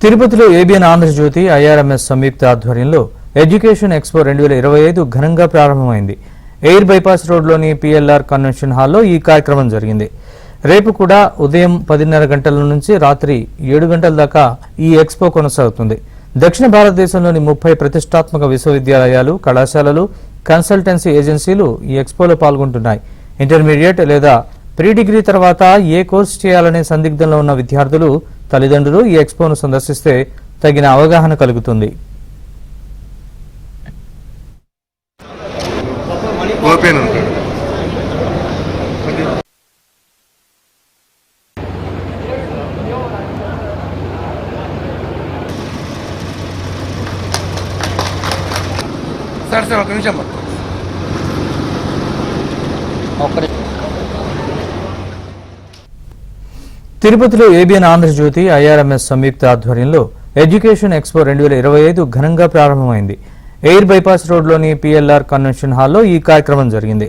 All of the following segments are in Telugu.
తిరుపతిలో ఏబిఎన్ ఆంధ్రజ్యోతి ఐఆర్ఎంఎస్ సంయుక్త ఆధ్వర్యంలో ఎడ్యుకేషన్ ఎక్స్పో 2025 ఘనంగా ప్రారంభమైంది. ఎయిర్ బైపాస్ రోడ్లోని పిఎల్ఆర్ కన్వెన్షన్ హాల్లో ఈ కార్యక్రమం జరిగింది. రేపు కూడా ఉదయం 10:30 గంటల నుంచి రాత్రి 7 గంటల దాకా ఈ ఎక్స్పో కొనసాగుతుంది. దక్షిణ భారతదేశంలోని 30 ప్రతిష్టాత్మక విశ్వవిద్యాలయాలు, కళాశాలలు, కన్సల్టెన్సీ ఏజెన్సీలు ఈ ఎక్స్పోలో పాల్గొంటున్నాయి. ఇంటర్మీడియట్ లేదా ప్రీ డిగ్రీ తర్వాత ఏ కోర్సు చేయాలనే సందిగ్ధంలో ఉన్న విద్యార్థులు, తల్లిదండ్రులు ఈ ఎక్స్పోను సందర్శిస్తే తగిన అవగాహన కలుగుతుంది. తిరుపతిలో ఏబిఎన్ ఆంధ్రజ్యోతి ఐఆర్ఎంఎస్ సంయుక్త ఆధ్వర్యంలో ఎడ్యుకేషన్ ఎక్స్పో 2025 ఘనంగా ప్రారంభమైంది. ఎయిర్ బైపాస్ రోడ్లోని పిఎల్ఆర్ కన్వెన్షన్ హాల్లో ఈ కార్యక్రమం జరిగింది.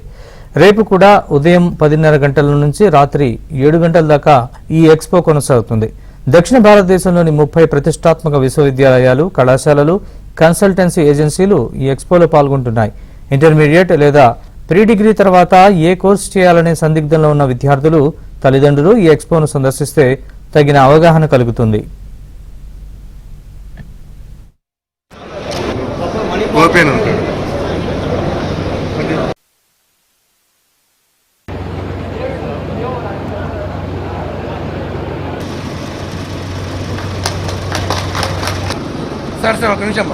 రేపు కూడా ఉదయం 10:30 గంటల నుంచి రాత్రి 7 గంటల దాకా ఈ ఎక్స్పో కొనసాగుతుంది. దక్షిణ భారతదేశంలోని 30 ప్రతిష్టాత్మక విశ్వవిద్యాలయాలు, కళాశాలలు, కన్సల్టెన్సీ ఏజెన్సీలు ఈ ఎక్స్పోలో పాల్గొంటున్నాయి. ఇంటర్మీడియట్ లేదా ప్రీ డిగ్రీ తర్వాత ఏ కోర్సు చేయాలనే సందిగ్ధంలో ఉన్న విద్యార్థులు, తల్లిదండ్రులు ఈ ఎక్స్పోను సందర్శిస్తే తగిన అవగాహన కలుగుతుంది. సార్ ఒక నిమిషం